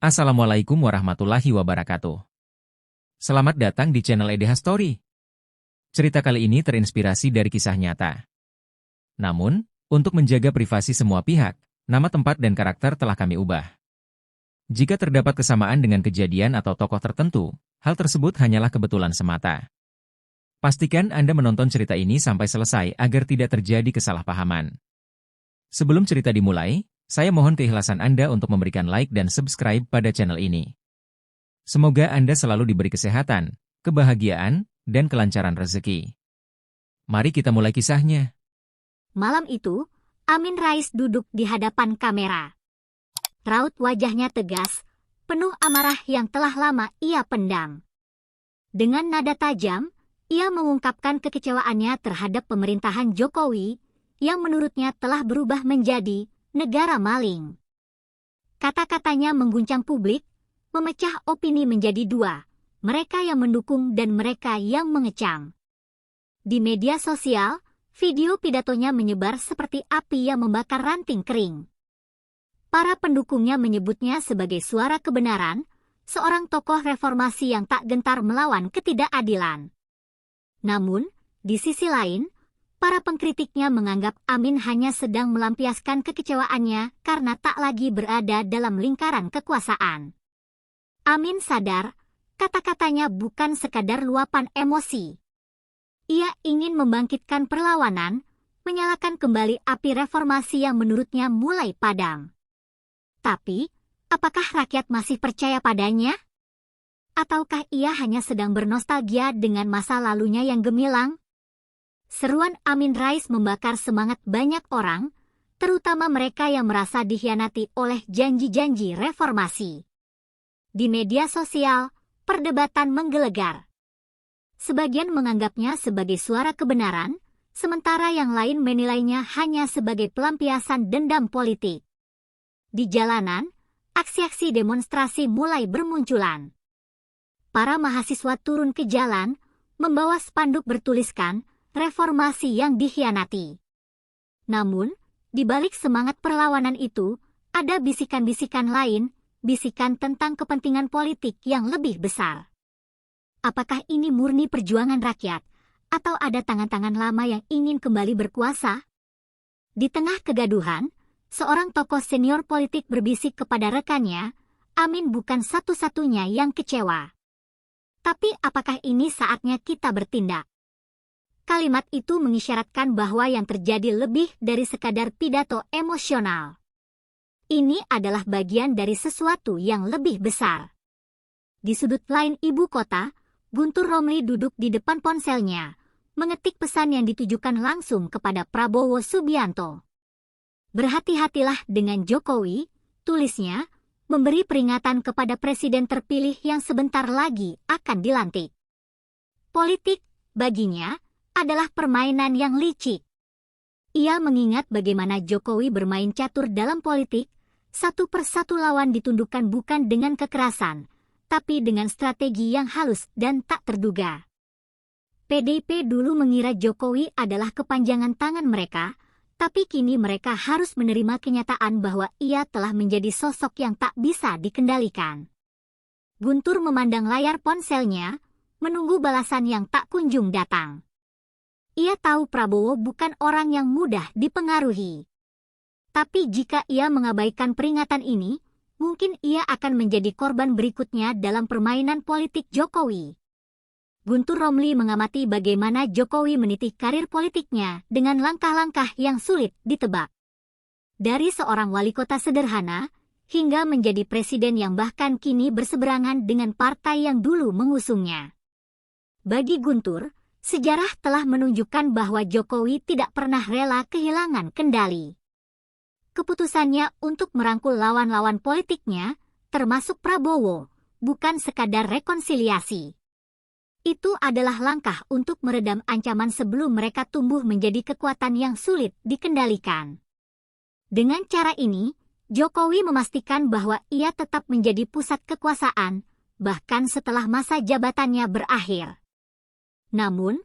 Assalamualaikum warahmatullahi wabarakatuh. Selamat datang di channel EDH Story. Cerita kali ini terinspirasi dari kisah nyata. Namun, untuk menjaga privasi semua pihak, nama tempat dan karakter telah kami ubah. Jika terdapat kesamaan dengan kejadian atau tokoh tertentu, hal tersebut hanyalah kebetulan semata. Pastikan Anda menonton cerita ini sampai selesai agar tidak terjadi kesalahpahaman. Sebelum cerita dimulai, saya mohon keikhlasan Anda untuk memberikan like dan subscribe pada channel ini. Semoga Anda selalu diberi kesehatan, kebahagiaan, dan kelancaran rezeki. Mari kita mulai kisahnya. Malam itu, Amin Rais duduk di hadapan kamera. Raut wajahnya tegas, penuh amarah yang telah lama ia pendam. Dengan nada tajam, ia mengungkapkan kekecewaannya terhadap pemerintahan Jokowi yang menurutnya telah berubah menjadi negara maling. Kata-katanya mengguncang publik, memecah opini menjadi dua, mereka yang mendukung dan mereka yang mengecam. Di media sosial, video pidatonya menyebar seperti api yang membakar ranting kering. Para pendukungnya menyebutnya sebagai suara kebenaran, seorang tokoh reformasi yang tak gentar melawan ketidakadilan. Namun, di sisi lain, para pengkritiknya menganggap Amin hanya sedang melampiaskan kekecewaannya karena tak lagi berada dalam lingkaran kekuasaan. Amin sadar, kata-katanya bukan sekadar luapan emosi. Ia ingin membangkitkan perlawanan, menyalakan kembali api reformasi yang menurutnya mulai padam. Tapi, apakah rakyat masih percaya padanya? Ataukah ia hanya sedang bernostalgia dengan masa lalunya yang gemilang? Seruan Amin Rais membakar semangat banyak orang, terutama mereka yang merasa dikhianati oleh janji-janji reformasi. Di media sosial, perdebatan menggelegar. Sebagian menganggapnya sebagai suara kebenaran, sementara yang lain menilainya hanya sebagai pelampiasan dendam politik. Di jalanan, aksi-aksi demonstrasi mulai bermunculan. Para mahasiswa turun ke jalan, membawa spanduk bertuliskan, reformasi yang dikhianati. Namun, di balik semangat perlawanan itu, ada bisikan-bisikan lain, bisikan tentang kepentingan politik yang lebih besar. Apakah ini murni perjuangan rakyat, atau ada tangan-tangan lama yang ingin kembali berkuasa? Di tengah kegaduhan, seorang tokoh senior politik berbisik kepada rekannya, Amin bukan satu-satunya yang kecewa. Tapi apakah ini saatnya kita bertindak? Kalimat itu mengisyaratkan bahwa yang terjadi lebih dari sekadar pidato emosional. Ini adalah bagian dari sesuatu yang lebih besar. Di sudut lain ibu kota, Guntur Romli duduk di depan ponselnya, mengetik pesan yang ditujukan langsung kepada Prabowo Subianto. Berhati-hatilah dengan Jokowi, tulisnya, memberi peringatan kepada presiden terpilih yang sebentar lagi akan dilantik. Politik, baginya, adalah permainan yang licik. Ia mengingat bagaimana Jokowi bermain catur dalam politik, satu persatu lawan ditundukkan bukan dengan kekerasan, tapi dengan strategi yang halus dan tak terduga. PDIP dulu mengira Jokowi adalah kepanjangan tangan mereka, tapi kini mereka harus menerima kenyataan bahwa ia telah menjadi sosok yang tak bisa dikendalikan. Guntur memandang layar ponselnya, menunggu balasan yang tak kunjung datang. Ia tahu Prabowo bukan orang yang mudah dipengaruhi. Tapi jika ia mengabaikan peringatan ini, mungkin ia akan menjadi korban berikutnya dalam permainan politik Jokowi. Guntur Romli mengamati bagaimana Jokowi meniti karir politiknya dengan langkah-langkah yang sulit ditebak. Dari seorang wali kota sederhana, hingga menjadi presiden yang bahkan kini berseberangan dengan partai yang dulu mengusungnya. Bagi Guntur, sejarah telah menunjukkan bahwa Jokowi tidak pernah rela kehilangan kendali. Keputusannya untuk merangkul lawan-lawan politiknya, termasuk Prabowo, bukan sekadar rekonsiliasi. Itu adalah langkah untuk meredam ancaman sebelum mereka tumbuh menjadi kekuatan yang sulit dikendalikan. Dengan cara ini, Jokowi memastikan bahwa ia tetap menjadi pusat kekuasaan, bahkan setelah masa jabatannya berakhir. Namun,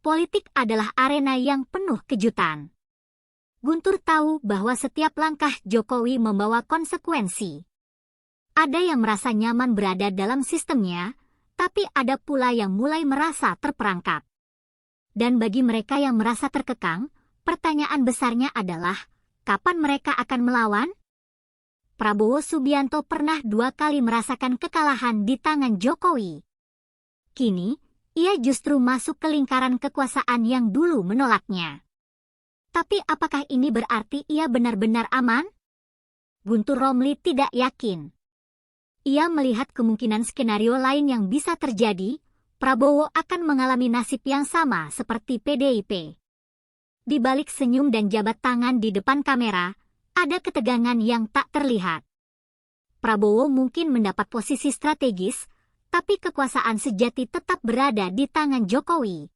politik adalah arena yang penuh kejutan. Guntur tahu bahwa setiap langkah Jokowi membawa konsekuensi. Ada yang merasa nyaman berada dalam sistemnya, tapi ada pula yang mulai merasa terperangkap. Dan bagi mereka yang merasa terkekang, pertanyaan besarnya adalah, kapan mereka akan melawan? Prabowo Subianto pernah 2 kali merasakan kekalahan di tangan Jokowi. Kini, ia justru masuk ke lingkaran kekuasaan yang dulu menolaknya. Tapi apakah ini berarti ia benar-benar aman? Guntur Romli tidak yakin. Ia melihat kemungkinan skenario lain yang bisa terjadi, Prabowo akan mengalami nasib yang sama seperti PDIP. Di balik senyum dan jabat tangan di depan kamera, ada ketegangan yang tak terlihat. Prabowo mungkin mendapat posisi strategis, tapi kekuasaan sejati tetap berada di tangan Jokowi.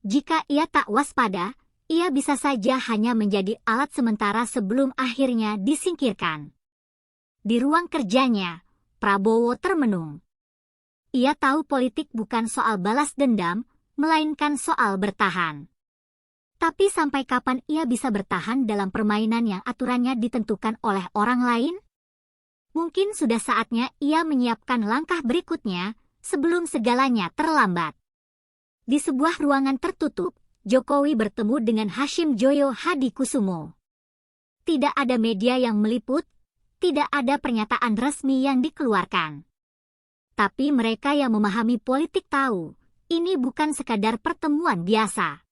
Jika ia tak waspada, ia bisa saja hanya menjadi alat sementara sebelum akhirnya disingkirkan. Di ruang kerjanya, Prabowo termenung. Ia tahu politik bukan soal balas dendam, melainkan soal bertahan. Tapi sampai kapan ia bisa bertahan dalam permainan yang aturannya ditentukan oleh orang lain? Mungkin sudah saatnya ia menyiapkan langkah berikutnya sebelum segalanya terlambat. Di sebuah ruangan tertutup, Jokowi bertemu dengan Hashim Joyo Hadikusumo. Tidak ada media yang meliput, tidak ada pernyataan resmi yang dikeluarkan. Tapi mereka yang memahami politik tahu, ini bukan sekadar pertemuan biasa.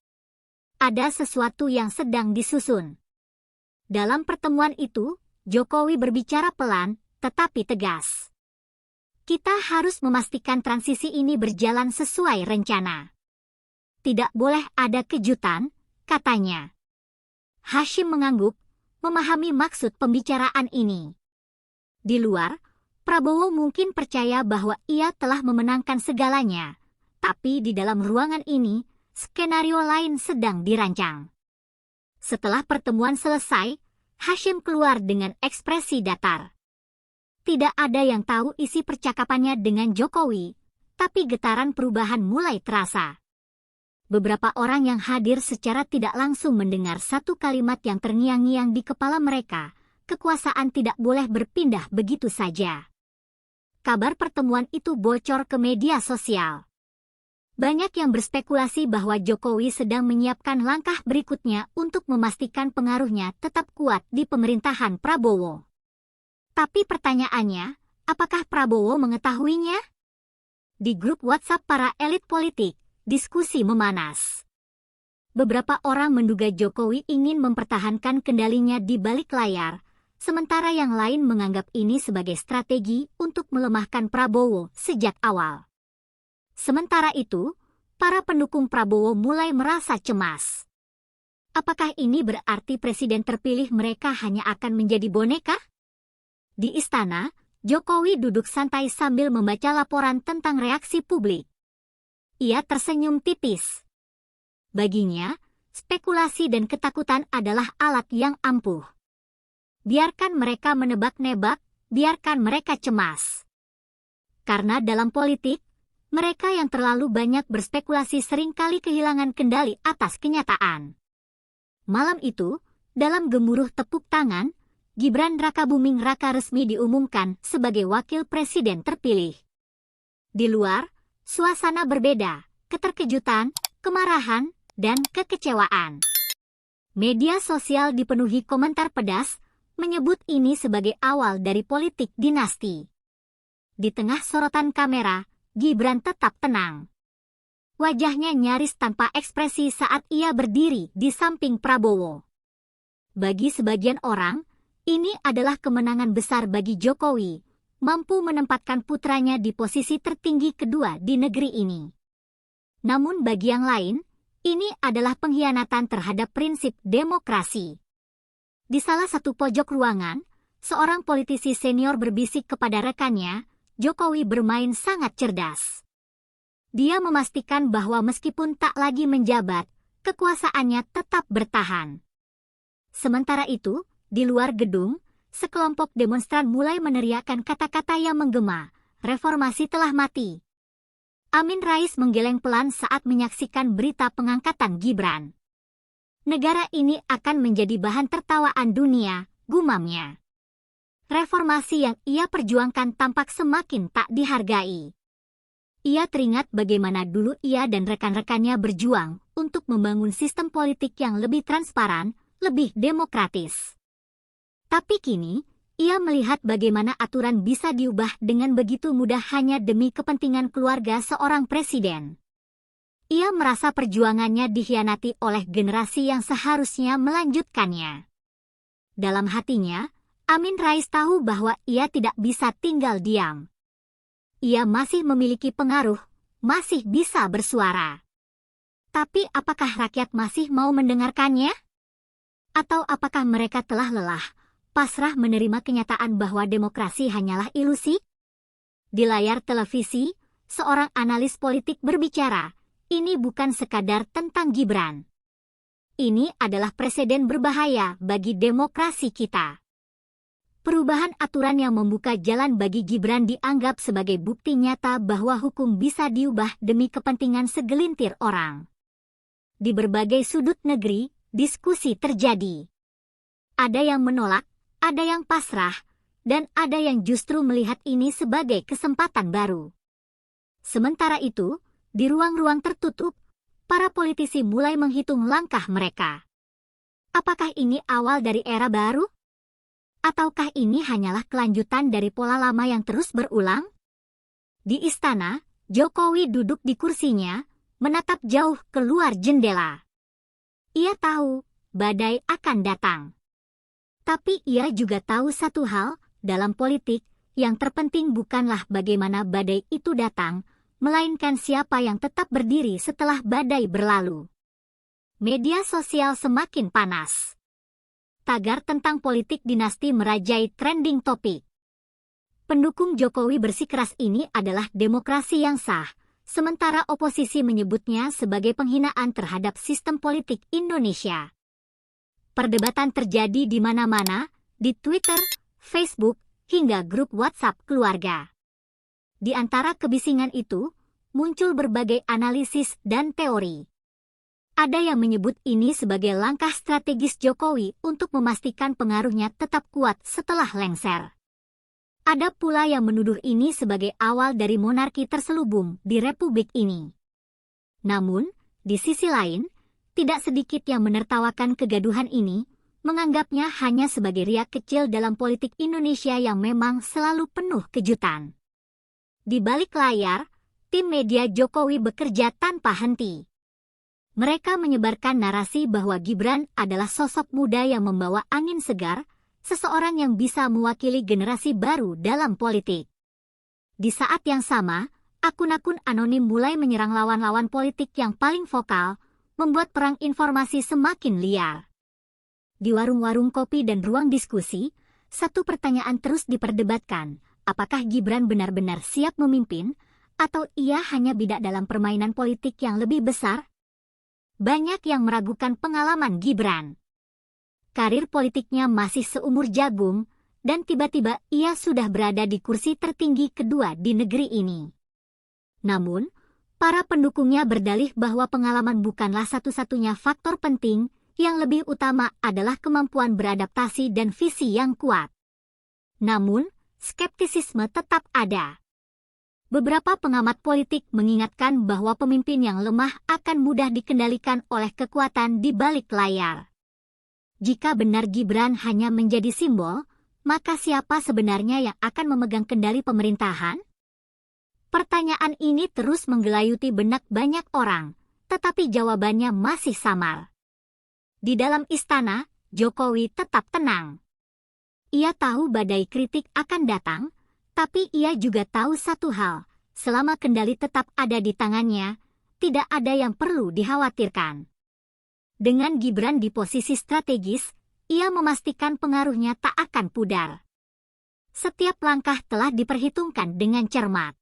Ada sesuatu yang sedang disusun. Dalam pertemuan itu, Jokowi berbicara pelan, tetapi tegas. Kita harus memastikan transisi ini berjalan sesuai rencana. Tidak boleh ada kejutan, katanya. Hashim mengangguk, memahami maksud pembicaraan ini. Di luar, Prabowo mungkin percaya bahwa ia telah memenangkan segalanya, tapi di dalam ruangan ini, skenario lain sedang dirancang. Setelah pertemuan selesai, Hashim keluar dengan ekspresi datar. Tidak ada yang tahu isi percakapannya dengan Jokowi, tapi getaran perubahan mulai terasa. Beberapa orang yang hadir secara tidak langsung mendengar satu kalimat yang terngiang-ngiang di kepala mereka, kekuasaan tidak boleh berpindah begitu saja. Kabar pertemuan itu bocor ke media sosial. Banyak yang berspekulasi bahwa Jokowi sedang menyiapkan langkah berikutnya untuk memastikan pengaruhnya tetap kuat di pemerintahan Prabowo. Tapi pertanyaannya, apakah Prabowo mengetahuinya? Di grup WhatsApp para elit politik, diskusi memanas. Beberapa orang menduga Jokowi ingin mempertahankan kendalinya di balik layar, sementara yang lain menganggap ini sebagai strategi untuk melemahkan Prabowo sejak awal. Sementara itu, para pendukung Prabowo mulai merasa cemas. Apakah ini berarti presiden terpilih mereka hanya akan menjadi boneka? Di istana, Jokowi duduk santai sambil membaca laporan tentang reaksi publik. Ia tersenyum tipis. Baginya, spekulasi dan ketakutan adalah alat yang ampuh. Biarkan mereka menebak-nebak, biarkan mereka cemas. Karena dalam politik, mereka yang terlalu banyak berspekulasi seringkali kehilangan kendali atas kenyataan. Malam itu, dalam gemuruh tepuk tangan, Gibran Rakabuming Raka resmi diumumkan sebagai wakil presiden terpilih. Di luar, suasana berbeda, keterkejutan, kemarahan, dan kekecewaan. Media sosial dipenuhi komentar pedas, menyebut ini sebagai awal dari politik dinasti. Di tengah sorotan kamera, Gibran tetap tenang. Wajahnya nyaris tanpa ekspresi saat ia berdiri di samping Prabowo. Bagi sebagian orang, ini adalah kemenangan besar bagi Jokowi, mampu menempatkan putranya di posisi tertinggi kedua di negeri ini. Namun bagi yang lain, ini adalah pengkhianatan terhadap prinsip demokrasi. Di salah satu pojok ruangan, seorang politisi senior berbisik kepada rekannya, Jokowi bermain sangat cerdas. Dia memastikan bahwa meskipun tak lagi menjabat, kekuasaannya tetap bertahan. Sementara itu, di luar gedung, sekelompok demonstran mulai meneriakkan kata-kata yang menggema, reformasi telah mati. Amin Rais menggeleng pelan saat menyaksikan berita pengangkatan Gibran. Negara ini akan menjadi bahan tertawaan dunia, gumamnya. reformasi yang ia perjuangkan tampak semakin tak dihargai. Ia teringat bagaimana dulu ia dan rekan-rekannya berjuang untuk membangun sistem politik yang lebih transparan, lebih demokratis. Tapi kini, ia melihat bagaimana aturan bisa diubah dengan begitu mudah hanya demi kepentingan keluarga seorang presiden. Ia merasa perjuangannya dikhianati oleh generasi yang seharusnya melanjutkannya. Dalam hatinya, Amin Rais tahu bahwa ia tidak bisa tinggal diam. Ia masih memiliki pengaruh, masih bisa bersuara. Tapi apakah rakyat masih mau mendengarkannya? Atau apakah mereka telah lelah, pasrah menerima kenyataan bahwa demokrasi hanyalah ilusi? Di layar televisi, seorang analis politik berbicara, ini bukan sekadar tentang Gibran. Ini adalah preseden berbahaya bagi demokrasi kita. Perubahan aturan yang membuka jalan bagi Gibran dianggap sebagai bukti nyata bahwa hukum bisa diubah demi kepentingan segelintir orang. Di berbagai sudut negeri, diskusi terjadi. Ada yang menolak, ada yang pasrah, dan ada yang justru melihat ini sebagai kesempatan baru. Sementara itu, di ruang-ruang tertutup, para politisi mulai menghitung langkah mereka. Apakah ini awal dari era baru? Ataukah ini hanyalah kelanjutan dari pola lama yang terus berulang? Di istana, Jokowi duduk di kursinya, menatap jauh keluar jendela. Ia tahu, badai akan datang. Tapi ia juga tahu satu hal, dalam politik, yang terpenting bukanlah bagaimana badai itu datang, melainkan siapa yang tetap berdiri setelah badai berlalu. Media sosial semakin panas. Tagar tentang politik dinasti merajai trending topik. Pendukung Jokowi bersikeras ini adalah demokrasi yang sah, sementara oposisi menyebutnya sebagai penghinaan terhadap sistem politik Indonesia. Perdebatan terjadi di mana-mana, di Twitter, Facebook, hingga grup WhatsApp keluarga. Di antara kebisingan itu, muncul berbagai analisis dan teori. Ada yang menyebut ini sebagai langkah strategis Jokowi untuk memastikan pengaruhnya tetap kuat setelah lengser. Ada pula yang menuduh ini sebagai awal dari monarki terselubung di republik ini. Namun, di sisi lain, tidak sedikit yang menertawakan kegaduhan ini, menganggapnya hanya sebagai riak kecil dalam politik Indonesia yang memang selalu penuh kejutan. Di balik layar, tim media Jokowi bekerja tanpa henti. Mereka menyebarkan narasi bahwa Gibran adalah sosok muda yang membawa angin segar, seseorang yang bisa mewakili generasi baru dalam politik. Di saat yang sama, akun-akun anonim mulai menyerang lawan-lawan politik yang paling vokal, membuat perang informasi semakin liar. Di warung-warung kopi dan ruang diskusi, satu pertanyaan terus diperdebatkan, apakah Gibran benar-benar siap memimpin, atau ia hanya bidak dalam permainan politik yang lebih besar? Banyak yang meragukan pengalaman Gibran. Karir politiknya masih seumur jagung, dan tiba-tiba ia sudah berada di kursi tertinggi kedua di negeri ini. Namun, para pendukungnya berdalih bahwa pengalaman bukanlah satu-satunya faktor penting, yang lebih utama adalah kemampuan beradaptasi dan visi yang kuat. Namun, skeptisisme tetap ada. Beberapa pengamat politik mengingatkan bahwa pemimpin yang lemah akan mudah dikendalikan oleh kekuatan di balik layar. Jika benar Gibran hanya menjadi simbol, maka siapa sebenarnya yang akan memegang kendali pemerintahan? Pertanyaan ini terus menggelayuti benak banyak orang, tetapi jawabannya masih samar. Di dalam istana, Jokowi tetap tenang. Ia tahu badai kritik akan datang, tapi ia juga tahu satu hal, selama kendali tetap ada di tangannya, tidak ada yang perlu dikhawatirkan. Dengan Gibran di posisi strategis, ia memastikan pengaruhnya tak akan pudar. Setiap langkah telah diperhitungkan dengan cermat.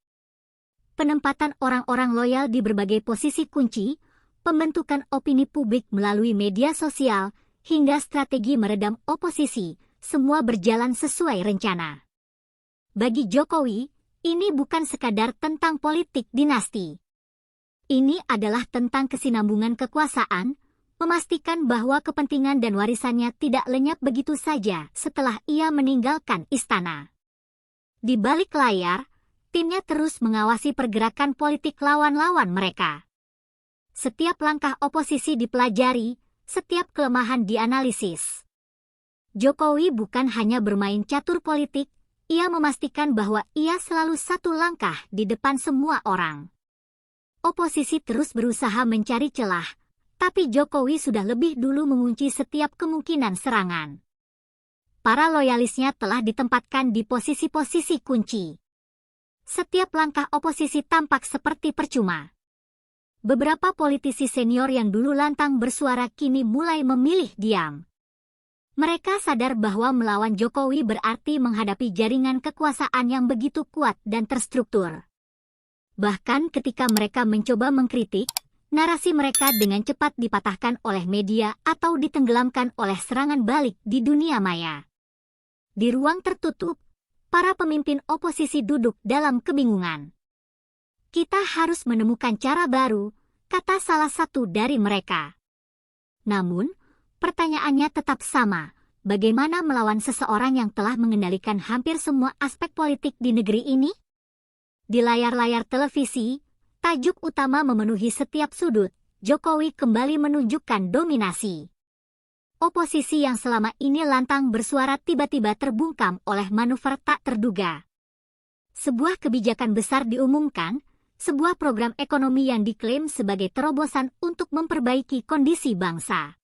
Penempatan orang-orang loyal di berbagai posisi kunci, pembentukan opini publik melalui media sosial, hingga strategi meredam oposisi, semua berjalan sesuai rencana. Bagi Jokowi, ini bukan sekadar tentang politik dinasti. Ini adalah tentang kesinambungan kekuasaan, memastikan bahwa kepentingan dan warisannya tidak lenyap begitu saja setelah ia meninggalkan istana. Di balik layar, timnya terus mengawasi pergerakan politik lawan-lawan mereka. Setiap langkah oposisi dipelajari, setiap kelemahan dianalisis. Jokowi bukan hanya bermain catur politik, ia memastikan bahwa ia selalu satu langkah di depan semua orang. Oposisi terus berusaha mencari celah, tapi Jokowi sudah lebih dulu mengunci setiap kemungkinan serangan. Para loyalisnya telah ditempatkan di posisi-posisi kunci. Setiap langkah oposisi tampak seperti percuma. Beberapa politisi senior yang dulu lantang bersuara kini mulai memilih diam. Mereka sadar bahwa melawan Jokowi berarti menghadapi jaringan kekuasaan yang begitu kuat dan terstruktur. Bahkan ketika mereka mencoba mengkritik, narasi mereka dengan cepat dipatahkan oleh media atau ditenggelamkan oleh serangan balik di dunia maya. Di ruang tertutup, para pemimpin oposisi duduk dalam kebingungan. Kita harus menemukan cara baru, kata salah satu dari mereka. Namun, pertanyaannya tetap sama, bagaimana melawan seseorang yang telah mengendalikan hampir semua aspek politik di negeri ini? Di layar-layar televisi, tajuk utama memenuhi setiap sudut, Jokowi kembali menunjukkan dominasi. Oposisi yang selama ini lantang bersuara tiba-tiba terbungkam oleh manuver tak terduga. Sebuah kebijakan besar diumumkan, sebuah program ekonomi yang diklaim sebagai terobosan untuk memperbaiki kondisi bangsa.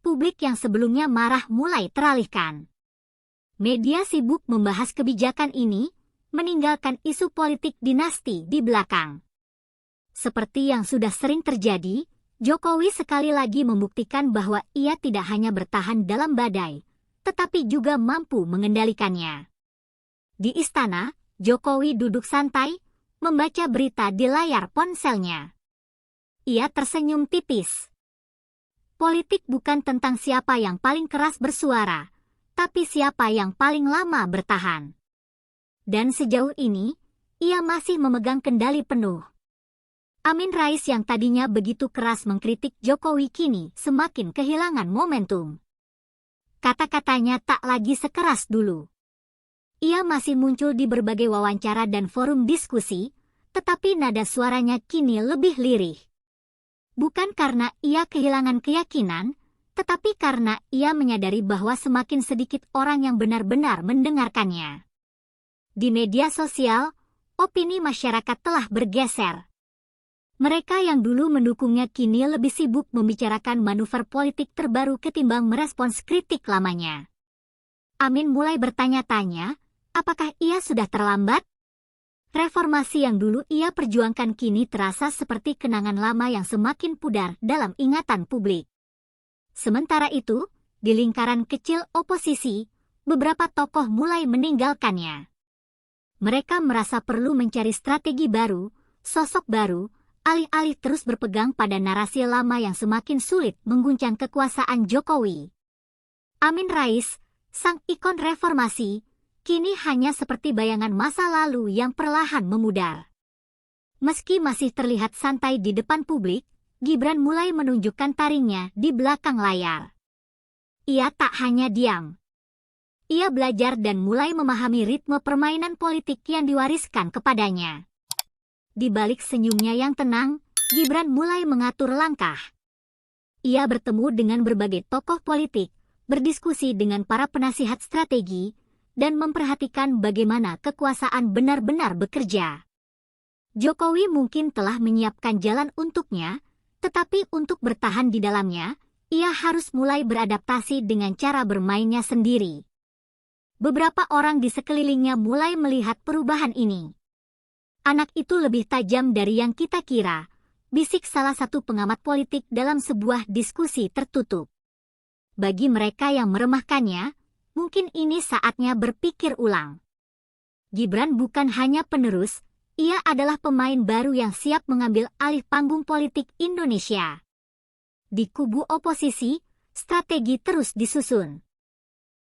Publik yang sebelumnya marah mulai teralihkan. Media sibuk membahas kebijakan ini, meninggalkan isu politik dinasti di belakang. Seperti yang sudah sering terjadi, Jokowi sekali lagi membuktikan bahwa ia tidak hanya bertahan dalam badai, tetapi juga mampu mengendalikannya. Di istana, Jokowi duduk santai, membaca berita di layar ponselnya. Ia tersenyum tipis. Politik bukan tentang siapa yang paling keras bersuara, tapi siapa yang paling lama bertahan. Dan sejauh ini, ia masih memegang kendali penuh. Amin Rais yang tadinya begitu keras mengkritik Jokowi kini semakin kehilangan momentum. Kata-katanya tak lagi sekeras dulu. Ia masih muncul di berbagai wawancara dan forum diskusi, tetapi nada suaranya kini lebih lirih. Bukan karena ia kehilangan keyakinan, tetapi karena ia menyadari bahwa semakin sedikit orang yang benar-benar mendengarkannya. Di media sosial, opini masyarakat telah bergeser. Mereka yang dulu mendukungnya kini lebih sibuk membicarakan manuver politik terbaru ketimbang merespons kritik lamanya. Amin mulai bertanya-tanya, apakah ia sudah terlambat? Reformasi yang dulu ia perjuangkan kini terasa seperti kenangan lama yang semakin pudar dalam ingatan publik. Sementara itu, di lingkaran kecil oposisi, beberapa tokoh mulai meninggalkannya. Mereka merasa perlu mencari strategi baru, sosok baru, alih-alih terus berpegang pada narasi lama yang semakin sulit mengguncang kekuasaan Jokowi. Amin Rais, sang ikon reformasi, kini hanya seperti bayangan masa lalu yang perlahan memudar. Meski masih terlihat santai di depan publik, Gibran mulai menunjukkan taringnya di belakang layar. Ia tak hanya diam. Ia belajar dan mulai memahami ritme permainan politik yang diwariskan kepadanya. Di balik senyumnya yang tenang, Gibran mulai mengatur langkah. Ia bertemu dengan berbagai tokoh politik, berdiskusi dengan para penasihat strategi, dan memperhatikan bagaimana kekuasaan benar-benar bekerja. Jokowi mungkin telah menyiapkan jalan untuknya, tetapi untuk bertahan di dalamnya, ia harus mulai beradaptasi dengan cara bermainnya sendiri. Beberapa orang di sekelilingnya mulai melihat perubahan ini. Anak itu lebih tajam dari yang kita kira, bisik salah satu pengamat politik dalam sebuah diskusi tertutup. Bagi mereka yang meremahkannya, mungkin ini saatnya berpikir ulang. Gibran bukan hanya penerus, ia adalah pemain baru yang siap mengambil alih panggung politik Indonesia. Di kubu oposisi, strategi terus disusun.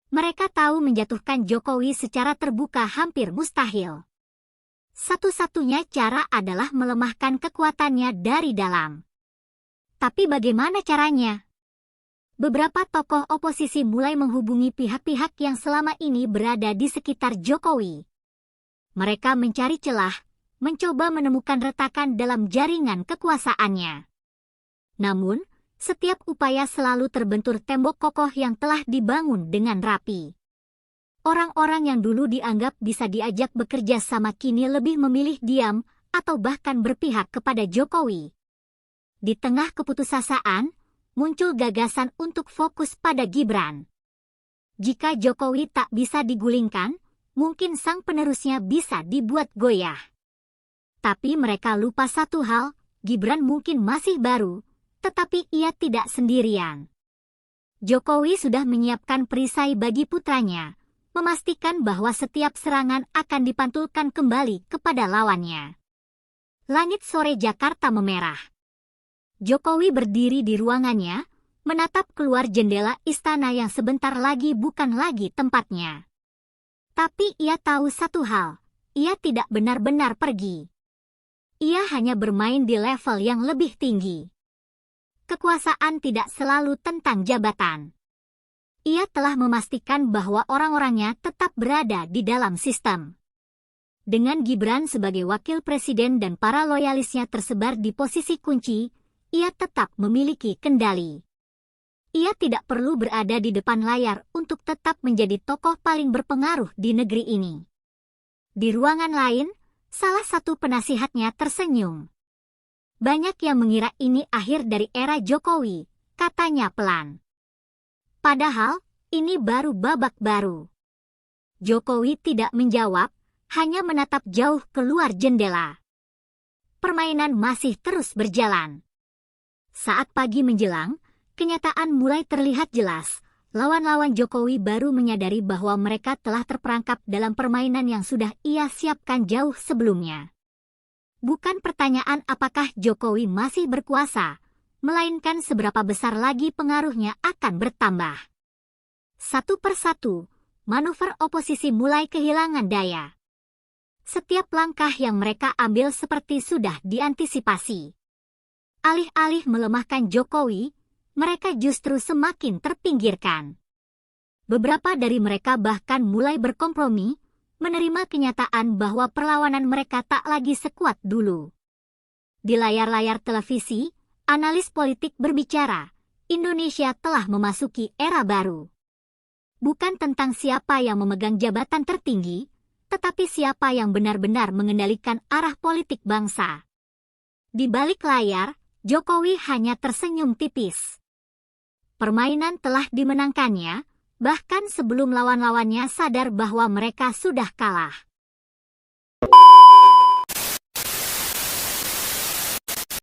Mereka tahu menjatuhkan Jokowi secara terbuka hampir mustahil. Satu-satunya cara adalah melemahkan kekuatannya dari dalam. Tapi bagaimana caranya? Beberapa tokoh oposisi mulai menghubungi pihak-pihak yang selama ini berada di sekitar Jokowi. Mereka mencari celah, mencoba menemukan retakan dalam jaringan kekuasaannya. Namun, setiap upaya selalu terbentur tembok kokoh yang telah dibangun dengan rapi. Orang-orang yang dulu dianggap bisa diajak bekerja sama kini lebih memilih diam atau bahkan berpihak kepada Jokowi. Di tengah keputusasaan, muncul gagasan untuk fokus pada Gibran. Jika Jokowi tak bisa digulingkan, mungkin sang penerusnya bisa dibuat goyah. Tapi mereka lupa satu hal, Gibran mungkin masih baru, tetapi ia tidak sendirian. Jokowi sudah menyiapkan perisai bagi putranya, memastikan bahwa setiap serangan akan dipantulkan kembali kepada lawannya. Langit sore Jakarta memerah. Jokowi berdiri di ruangannya, menatap keluar jendela istana yang sebentar lagi bukan lagi tempatnya. Tapi ia tahu satu hal, ia tidak benar-benar pergi. Ia hanya bermain di level yang lebih tinggi. Kekuasaan tidak selalu tentang jabatan. Ia telah memastikan bahwa orang-orangnya tetap berada di dalam sistem. Dengan Gibran sebagai wakil presiden dan para loyalisnya tersebar di posisi kunci, ia tetap memiliki kendali. Ia tidak perlu berada di depan layar untuk tetap menjadi tokoh paling berpengaruh di negeri ini. Di ruangan lain, salah satu penasihatnya tersenyum. Banyak yang mengira ini akhir dari era Jokowi, katanya pelan. Padahal, ini baru babak baru. Jokowi tidak menjawab, hanya menatap jauh keluar jendela. Permainan masih terus berjalan. Saat pagi menjelang, kenyataan mulai terlihat jelas. Lawan-lawan Jokowi baru menyadari bahwa mereka telah terperangkap dalam permainan yang sudah ia siapkan jauh sebelumnya. Bukan pertanyaan apakah Jokowi masih berkuasa, melainkan seberapa besar lagi pengaruhnya akan bertambah. Satu persatu, manuver oposisi mulai kehilangan daya. Setiap langkah yang mereka ambil seperti sudah diantisipasi. Alih-alih melemahkan Jokowi, mereka justru semakin terpinggirkan. Beberapa dari mereka bahkan mulai berkompromi, menerima kenyataan bahwa perlawanan mereka tak lagi sekuat dulu. Di layar-layar televisi, analis politik berbicara, Indonesia telah memasuki era baru. Bukan tentang siapa yang memegang jabatan tertinggi, tetapi siapa yang benar-benar mengendalikan arah politik bangsa. Di balik layar, Jokowi hanya tersenyum tipis. Permainan telah dimenangkannya, bahkan sebelum lawan-lawannya sadar bahwa mereka sudah kalah.